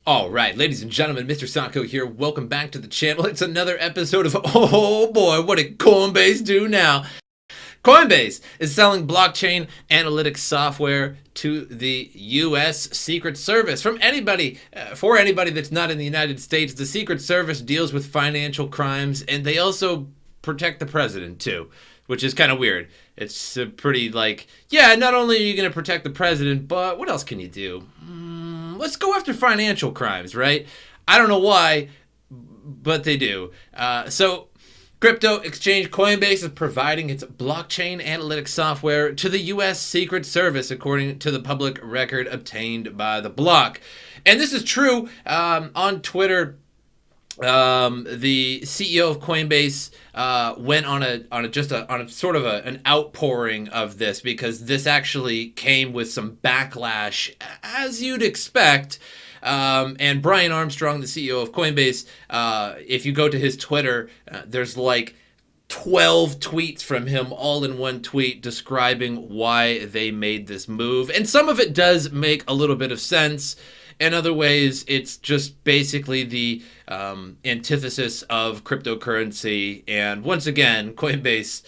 All right, ladies and gentlemen, MrSotko here. Welcome back to the channel. It's another episode of, oh boy, what did Coinbase do now? Coinbase is selling blockchain analytics software to the U.S. Secret Service. For anybody that's not in the United States, the Secret Service deals with financial crimes, and they also protect the president too, which is kind of weird. It's pretty not only are you going to protect the president, but what else can you do? Let's go after financial crimes, right? I don't know why, but they do. So crypto exchange Coinbase is providing its blockchain analytics software to the U.S. Secret Service, according to the public record obtained by the block. And this is true. On Twitter, the CEO of Coinbase went on a sort of an outpouring of this, because this actually came with some backlash, as you'd expect. And Brian Armstrong, the CEO of Coinbase, if you go to his Twitter, there's like 12 tweets from him all in one tweet describing why they made this move. And some of it does make a little bit of sense. In other ways, it's just basically the antithesis of cryptocurrency. And once again, Coinbase,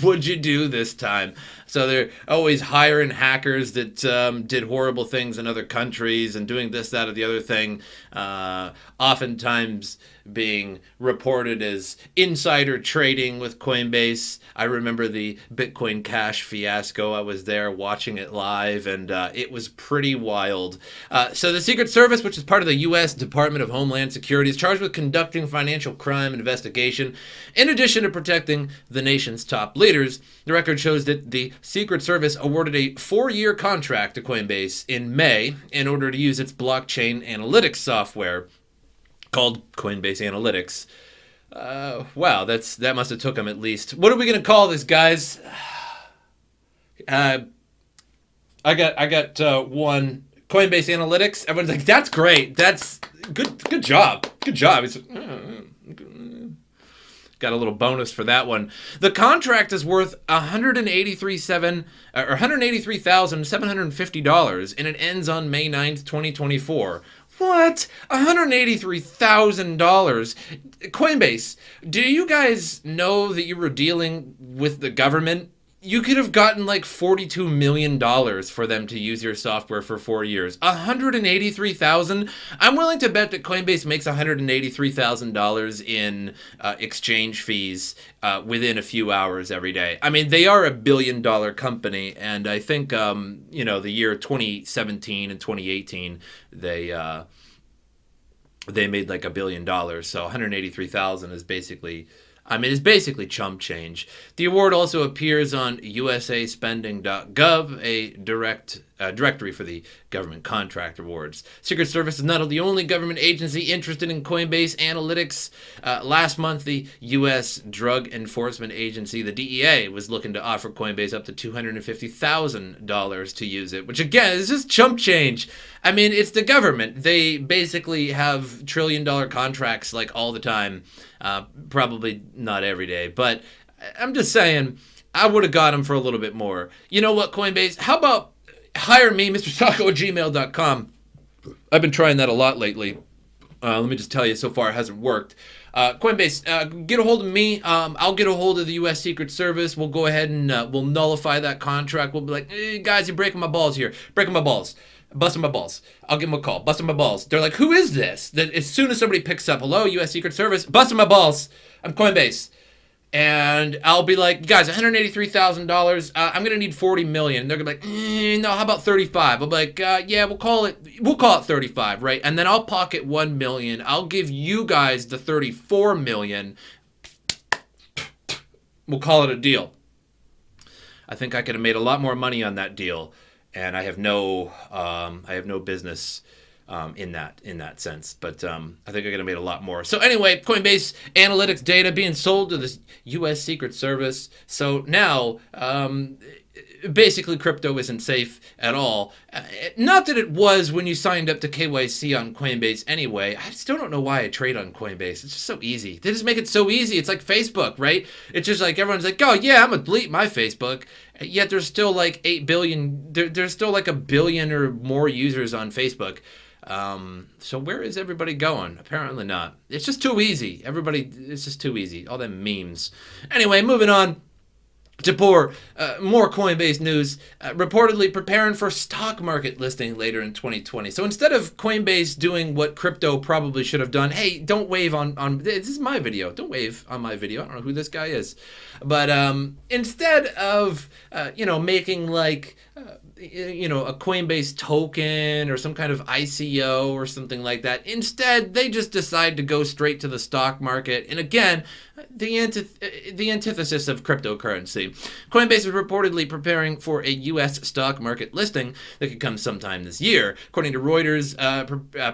what'd you do this time? So they're always hiring hackers that did horrible things in other countries and doing this, that, or the other thing. Oftentimes being reported as insider trading with Coinbase. I remember the Bitcoin Cash fiasco. I was there watching it live, and it was pretty wild. So the Secret Service, which is part of the U.S. Department of Homeland Security, is charged with conducting financial crime investigation. In addition to protecting the nation's top leaders, the record shows that the Secret Service awarded a 4-year contract to Coinbase in May in order to use its blockchain analytics software called Coinbase Analytics. Wow, that must have took them at least. What are we gonna call this, guys? I got one. Coinbase Analytics. Everyone's like, that's great. That's good. Good job. Good job. It's, got a little bonus for that one. The contract is worth $183,750, and it ends on May 9th, 2024. What? $183,000? Coinbase, do you guys know that you were dealing with the government? You could have gotten like $42 million for them to use your software for 4 years. $183,000? I'm willing to bet that Coinbase makes $183,000 in exchange fees within a few hours every day. I mean, they are a billion-dollar company, and I think the year 2017 and 2018 they made like $1 billion. So 183,000 is basically. It's basically chump change. The award also appears on usaspending.gov, a directory for the government contract awards. Secret Service is not the only government agency interested in Coinbase Analytics. Last month, the U.S. Drug Enforcement Agency, the DEA, was looking to offer Coinbase up to $250,000 to use it, which again is just chump change. I mean, it's the government. They basically have trillion-dollar contracts like all the time. Probably not every day, but I'm just saying I would have got them for a little bit more. You know what, Coinbase? How about hire me, MrSotko at gmail.com. I've been trying that a lot lately. Let me just tell you, so far it hasn't worked. Coinbase, get a hold of me. I'll get a hold of the U.S. Secret Service. We'll go ahead and we'll nullify that contract. We'll be like, hey, guys, you're breaking my balls here. Breaking my balls. Busting my balls. I'll give them a call. Busting my balls. They're like, who is this? That as soon as somebody picks up, hello, U.S. Secret Service, busting my balls. I'm Coinbase. And I'll be like, guys, $183,000. I'm gonna need $40 million. They're gonna be like, no, how about 35? I'll be like, yeah, we'll call it 35, right? And then I'll pocket $1 million. I'll give you guys the $34 million. We'll call it a deal. I think I could have made a lot more money on that deal, and I have no business in that sense, but I think I could have made a lot more. So anyway, Coinbase Analytics data being sold to the U.S. Secret Service. So now, basically, crypto isn't safe at all. Not that it was when you signed up to KYC on Coinbase anyway. I still don't know why I trade on Coinbase. It's just so easy. They just make it so easy. It's like Facebook, right? It's just like everyone's like, oh yeah, I'm gonna delete my Facebook. Yet there's still like 8 billion, there's still like a billion or more users on Facebook. So where is everybody going? Apparently not. It's just too easy. It's just too easy. All them memes. Anyway, moving on to more Coinbase news, reportedly preparing for stock market listing later in 2020. So instead of Coinbase doing what crypto probably should have done, hey, don't wave on this is my video. Don't wave on my video. I don't know who this guy is. But instead of, making like, a Coinbase token or some kind of ICO or something like that. Instead, they just decide to go straight to the stock market. And again, the antithesis of cryptocurrency. Coinbase is reportedly preparing for a U.S. stock market listing that could come sometime this year. According to Reuters,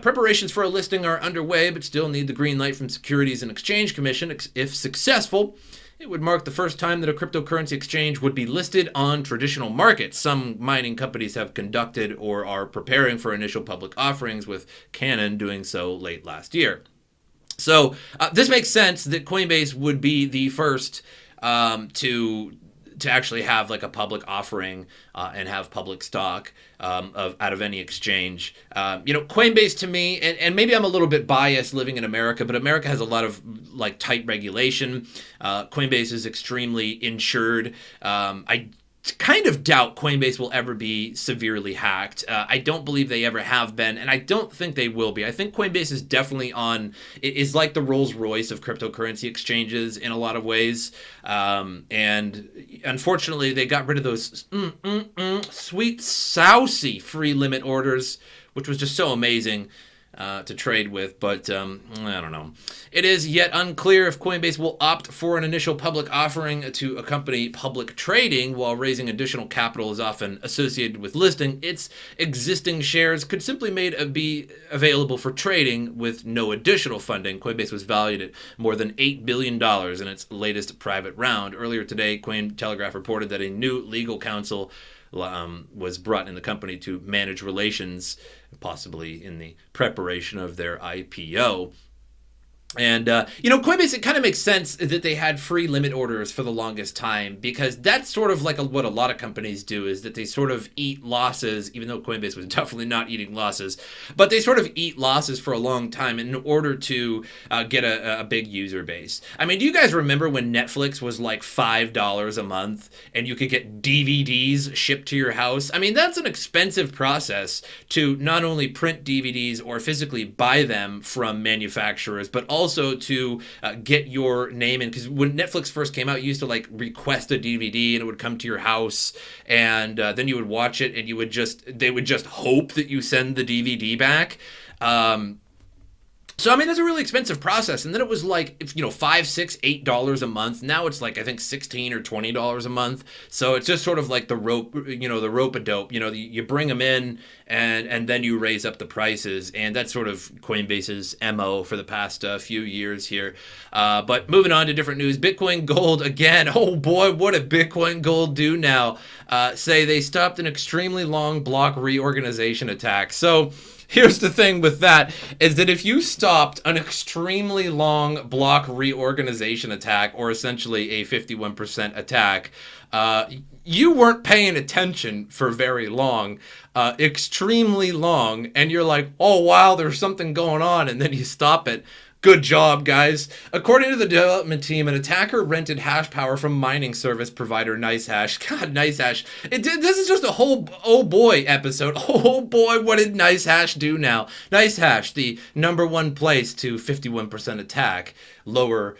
preparations for a listing are underway, but still need the green light from Securities and Exchange Commission. If successful, it would mark the first time that a cryptocurrency exchange would be listed on traditional markets. Some mining companies have conducted or are preparing for initial public offerings, with Canon doing so late last year. So this makes sense that Coinbase would be the first to actually have like a public offering and have public stock out of any exchange. Coinbase to me, and maybe I'm a little bit biased living in America, but America has a lot of like tight regulation. Coinbase is extremely insured. I kind of doubt Coinbase will ever be severely hacked. I don't believe they ever have been, and I don't think they will be. I think Coinbase is definitely is like the Rolls Royce of cryptocurrency exchanges in a lot of ways. And unfortunately, they got rid of those sweet, sousy free limit orders, which was just so amazing to trade with, but I don't know. It is yet unclear if Coinbase will opt for an initial public offering to accompany public trading. While raising additional capital is often associated with listing, its existing shares could simply be available for trading with no additional funding. Coinbase was valued at more than $8 billion in its latest private round. Earlier today, Cointelegraph reported that a new legal counsel was brought in the company to manage relations, possibly in the preparation of their IPO. And, Coinbase, it kind of makes sense that they had free limit orders for the longest time, because that's sort of like what a lot of companies do, is that they sort of eat losses, even though Coinbase was definitely not eating losses, but they sort of eat losses for a long time in order to get a big user base. I mean, do you guys remember when Netflix was like $5 a month and you could get DVDs shipped to your house? I mean, that's an expensive process to not only print DVDs or physically buy them from manufacturers, but also to get your name in. Because when Netflix first came out, you used to like request a DVD and it would come to your house, and then you would watch it, and they would just hope that you send the DVD back. So, I mean, that's a really expensive process. And then it was like, $5, $6, $8 a month. Now it's like, I think $16 or $20 a month. So it's just sort of like the rope-a-dope. You bring them in and then you raise up the prices. And that's sort of Coinbase's MO for the past few years here. But moving on to different news, Bitcoin Gold again. Oh boy, what did Bitcoin Gold do now? Say they stopped an extremely long block reorganization attack. So here's the thing with that, is that if you stopped an extremely long block reorganization attack, or essentially a 51% attack, you weren't paying attention for very long, extremely long, and you're like, oh wow, there's something going on, and then you stop it. Good job, guys. According to the development team, an attacker rented hash power from mining service provider NiceHash. God, NiceHash. This is just a whole oh boy episode. Oh boy, what did NiceHash do now? NiceHash, the number one place to 51% attack lower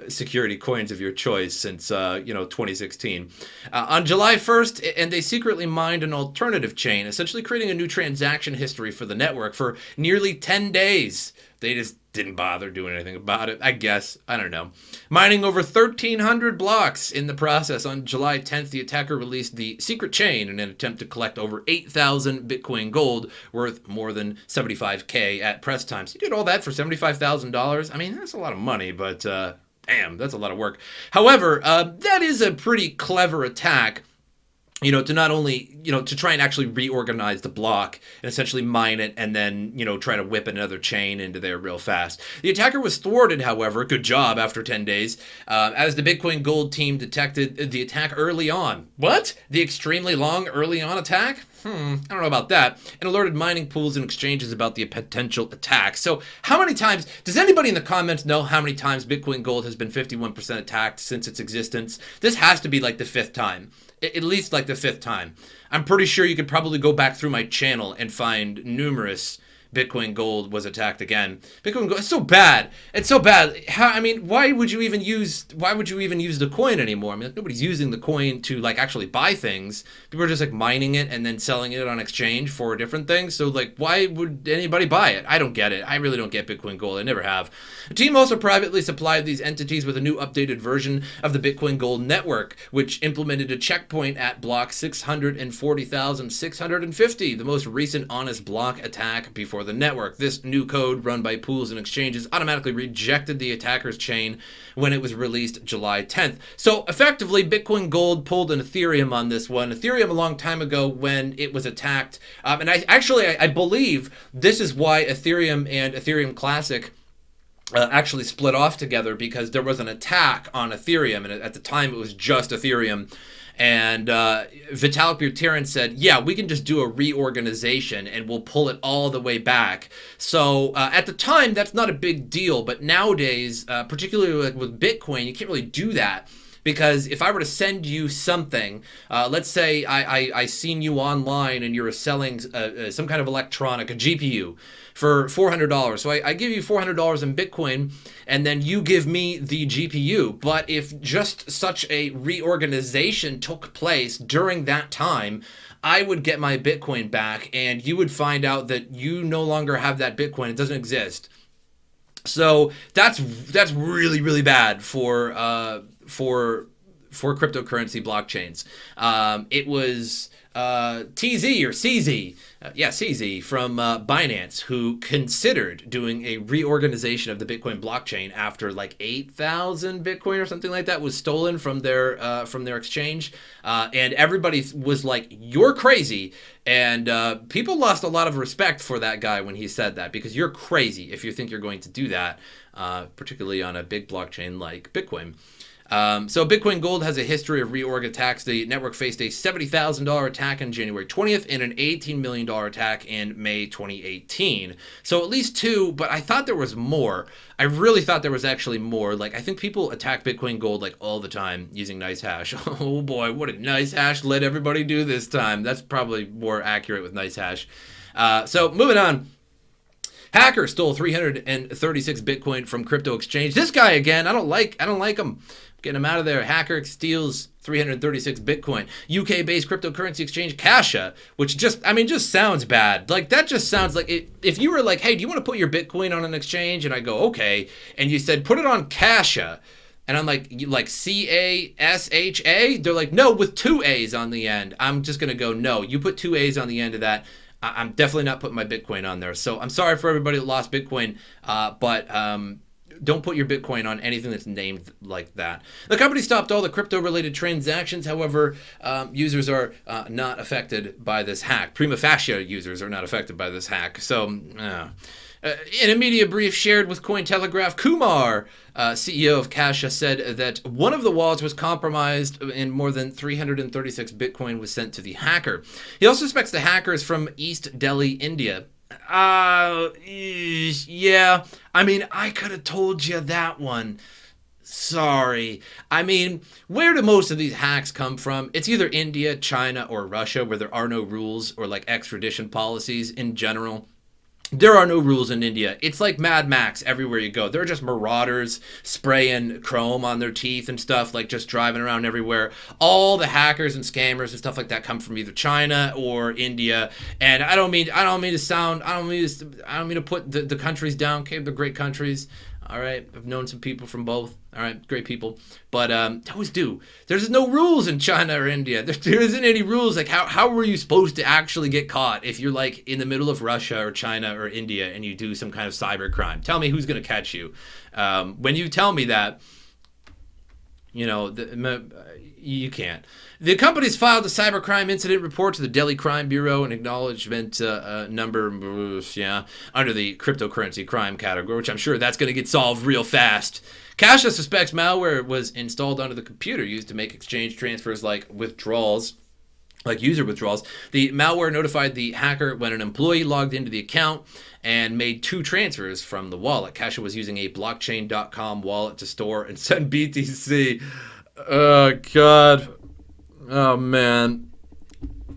security coins of your choice since 2016. On July 1st, and they secretly mined an alternative chain, essentially creating a new transaction history for the network for nearly 10 days. They just didn't bother doing anything about it, I guess. I don't know. Mining over 1,300 blocks in the process. On July 10th, the attacker released the secret chain in an attempt to collect over 8,000 Bitcoin Gold, worth more than $75K at press time. So you did all that for $75,000? I mean, that's a lot of money, but damn, that's a lot of work. However, that is a pretty clever attack. to not only, to try and actually reorganize the block and essentially mine it and then, try to whip another chain into there real fast. The attacker was thwarted, however, good job after 10 days, as the Bitcoin Gold team detected the attack early on. What? The extremely long early on attack? I don't know about that. And alerted mining pools and exchanges about the potential attack. So how many times, does anybody in the comments know how many times Bitcoin Gold has been 51% attacked since its existence? This has to be like the 5th time. At least like the 5th time. I'm pretty sure you could probably go back through my channel and find numerous Bitcoin Gold was attacked again. Bitcoin Gold, it's so bad. It's so bad. Why would you even use the coin anymore? I mean, nobody's using the coin to like actually buy things. People are just like mining it and then selling it on exchange for different things. So like, why would anybody buy it? I don't get it. I really don't get Bitcoin Gold. I never have. The team also privately supplied these entities with a new updated version of the Bitcoin Gold network, which implemented a checkpoint at block 640,650, the most recent honest block attack before the network. This new code, run by pools and exchanges, automatically rejected the attacker's chain when it was released July 10th. So effectively, Bitcoin Gold pulled an Ethereum on this one. Ethereum a long time ago when it was attacked. And I believe this is why Ethereum and Ethereum Classic actually split off together, because there was an attack on Ethereum, and at the time it was just Ethereum. And Vitalik Buterin said, yeah, we can just do a reorganization and we'll pull it all the way back. So at the time, that's not a big deal. But nowadays, particularly with Bitcoin, you can't really do that. Because if I were to send you something, let's say I seen you online and you're selling some kind of electronic, a GPU, for $400. So I give you $400 in Bitcoin, and then you give me the GPU. But if just such a reorganization took place during that time, I would get my Bitcoin back, and you would find out that you no longer have that Bitcoin. It doesn't exist. So that's really, really bad for cryptocurrency blockchains. It was TZ or CZ, CZ from Binance, who considered doing a reorganization of the Bitcoin blockchain after like 8,000 Bitcoin or something like that was stolen from their exchange, and everybody was like, "You're crazy." And people lost a lot of respect for that guy when he said that, because you're crazy if you think you're going to do that, particularly on a big blockchain like Bitcoin. So Bitcoin Gold has a history of reorg attacks. The network faced a $70,000 attack on January 20th and an $18 million attack in May 2018. So at least 2, but I thought there was more. I really thought there was actually more. Like, I think people attack Bitcoin Gold like all the time using NiceHash. Oh boy, what did NiceHash let everybody do this time? That's probably more accurate with NiceHash. So moving on. Hacker stole 336 Bitcoin from crypto exchange. This guy again, I don't like him. Get him out of there. Hacker steals 336 Bitcoin. UK-based cryptocurrency exchange Kasha, which just sounds bad. Like, that just sounds like if you were like, hey, do you want to put your Bitcoin on an exchange? And I go, okay. And you said, put it on Kasha. And I'm like Casha? They're like, no, with 2 A's on the end. I'm just going to go, no, you put 2 A's on the end of that. I'm definitely not putting my Bitcoin on there. So I'm sorry for everybody that lost Bitcoin, but don't put your Bitcoin on anything that's named like that. The company stopped all the crypto-related transactions. However, users are not affected by this hack. Prima facie users are not affected by this hack. So, in a media brief shared with Cointelegraph, Kumar, CEO of Kasha, said that one of the wallets was compromised and more than 336 Bitcoin was sent to the hacker. He also suspects the hacker is from East Delhi, India. Yeah, I could have told you that one. Sorry. Where do most of these hacks come from? It's either India, China, or Russia, where there are no rules or like extradition policies in general. There are no rules in India. It's like Mad Max everywhere you go. They're just marauders spraying chrome on their teeth and stuff, like just driving around everywhere. All the hackers and scammers and stuff like that come from either China or India. And I don't mean to put the countries down. Okay, they're great countries. All right, I've known some people from both. All right, great people. But always do. There's no rules in China or India. There isn't any rules. Like, how were you supposed to actually get caught if you're like in the middle of Russia or China or India and you do some kind of cyber crime? Tell me who's going to catch you. When you tell me that, You can't. The company's filed a cybercrime incident report to the Delhi Crime Bureau, an acknowledgement number, under the cryptocurrency crime category, which I'm sure that's going to get solved real fast. Kasha suspects malware was installed onto the computer used to make exchange transfers like user withdrawals. The malware notified the hacker when an employee logged into the account and made 2 transfers from the wallet. Kasha was using a blockchain.com wallet to store and send BTC. Oh, God. Oh, man.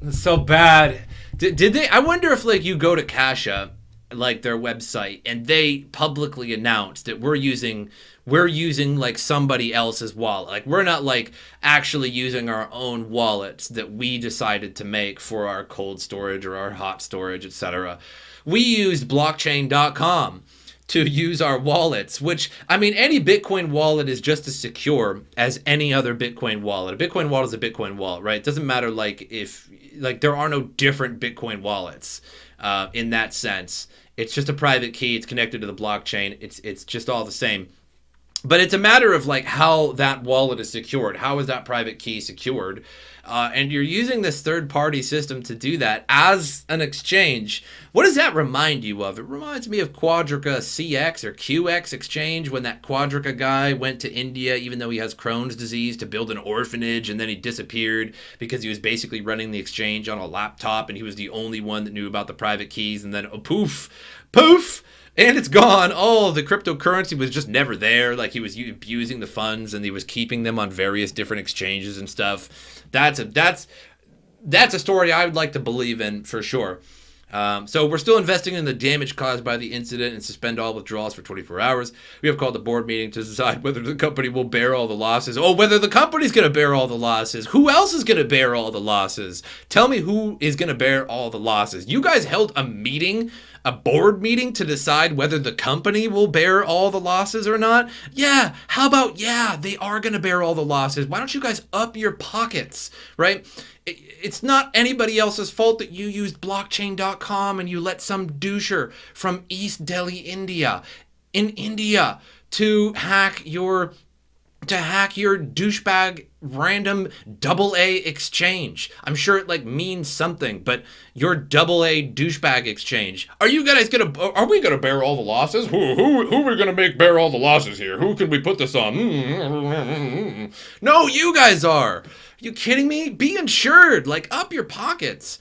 That's so bad. Did they? I wonder if, you go to Kasha, their website, and they publicly announce that we're using somebody else's wallet. We're not actually using our own wallets that we decided to make for our cold storage or our hot storage, etc. We used blockchain.com to use our wallets, which, any Bitcoin wallet is just as secure as any other Bitcoin wallet. A Bitcoin wallet is a Bitcoin wallet, right? It doesn't matter if there are no different Bitcoin wallets in that sense. It's just a private key. It's connected to the blockchain. It's just all the same. But it's a matter of how that wallet is secured. How is that private key secured? And you're using this third-party system to do that as an exchange. What does that remind you of? It reminds me of Quadriga CX or QX exchange, when that Quadriga guy went to India, even though he has Crohn's disease, to build an orphanage, and then he disappeared because he was basically running the exchange on a laptop, and he was the only one that knew about the private keys, and then poof, and it's gone. Oh, the cryptocurrency was just never there. He was abusing the funds, and he was keeping them on various different exchanges and stuff. That's a story I would like to believe in for sure. So we're still investing in the damage caused by the incident and suspend all withdrawals for 24 hours. We have called the board meeting to decide whether the company will bear all the losses. Oh, whether the company's going to bear all the losses. Who else is going to bear all the losses? Tell me who is going to bear all the losses. You guys held a board meeting to decide whether the company will bear all the losses or not? Yeah, how about, they are going to bear all the losses. Why don't you guys up your pockets, right? It's not anybody else's fault that you used blockchain.com and you let some doucher from East Delhi, India, to hack your douchebag random AA exchange. I'm sure it means something, but your AA douchebag exchange. Are we gonna bear all the losses? Who are we gonna make bear all the losses here? Who can we put this on? No, you guys are. You kidding me? Be insured. Up your pockets.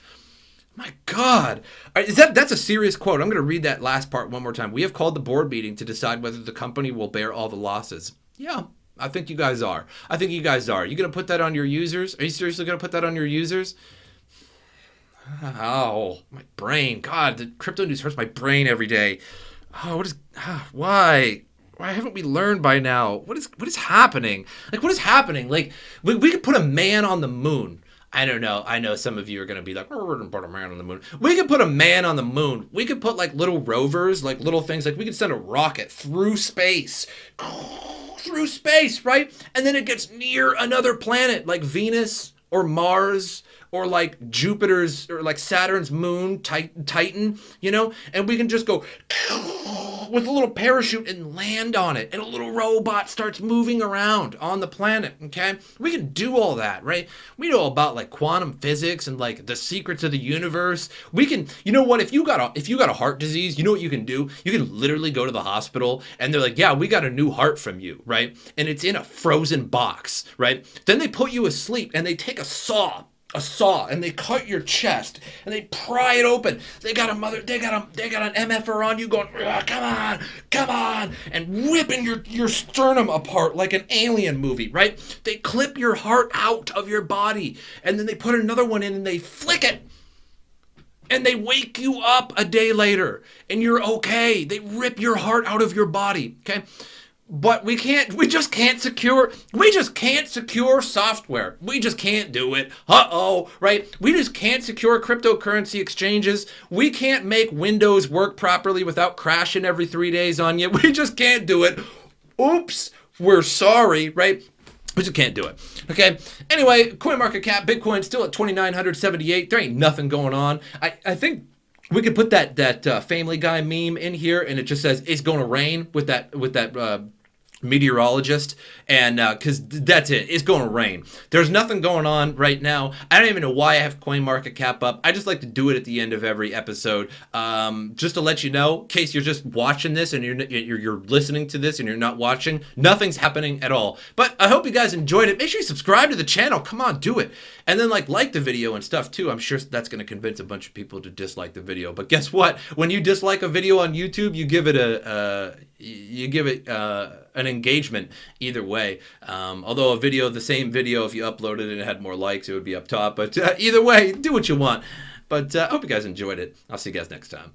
My God. That's a serious quote. I'm going to read that last part one more time. We have called the board meeting to decide whether the company will bear all the losses. Yeah, I think you guys are. You going to put that on your users? Are you seriously going to put that on your users? Oh, my brain. God, the crypto news hurts my brain every day. Oh, why? Why haven't we learned by now? What is happening? What is happening? We could put a man on the moon. I don't know. I know some of you are going to be we're going to put a man on the moon. We could put a man on the moon. We could put little rovers, little things. We could send a rocket through space. Right? And then it gets near another planet like Venus or Mars or Jupiter's or Saturn's moon, Titan, and we can just go with a little parachute and land on it, and a little robot starts moving around on the planet, okay? We can do all that, right? We know about quantum physics and the secrets of the universe. We can, if you got a heart disease, you know what you can do? You can literally go to the hospital and they're yeah, we got a new heart from you, right? And it's in a frozen box, right? Then they put you asleep and they take a saw, and they cut your chest and they pry it open. They got an MFR on you going, come on, and whipping your sternum apart like an alien movie, right? They clip your heart out of your body and then they put another one in and they flick it. And they wake you up a day later and you're okay. They rip your heart out of your body, okay? But we just can't secure software. We just can't do it. Right? We just can't secure cryptocurrency exchanges. We can't make Windows work properly without crashing every 3 days on you. We just can't do it. Oops, we're sorry, right? We just can't do it. Okay. Anyway, CoinMarketCap, Bitcoin still at 2,978. There ain't nothing going on. I think we could put that Family Guy meme in here, and it just says it's going to rain with that meteorologist, and because that's it, it's going to rain. There's nothing going on right now. I don't even know why I have CoinMarketCap up. I just like to do it at the end of every episode, just to let you know, in case you're just watching this and you're listening to this and you're not watching. Nothing's happening at all. But I hope you guys enjoyed it. Make sure you subscribe to the channel. Come on, do it. And then like the video and stuff too. I'm sure that's going to convince a bunch of people to dislike the video. But guess what? When you dislike a video on YouTube, you give it an engagement either way. Although the same video, if you uploaded it and it had more likes, it would be up top. But either way, do what you want. But I hope you guys enjoyed it. I'll see you guys next time.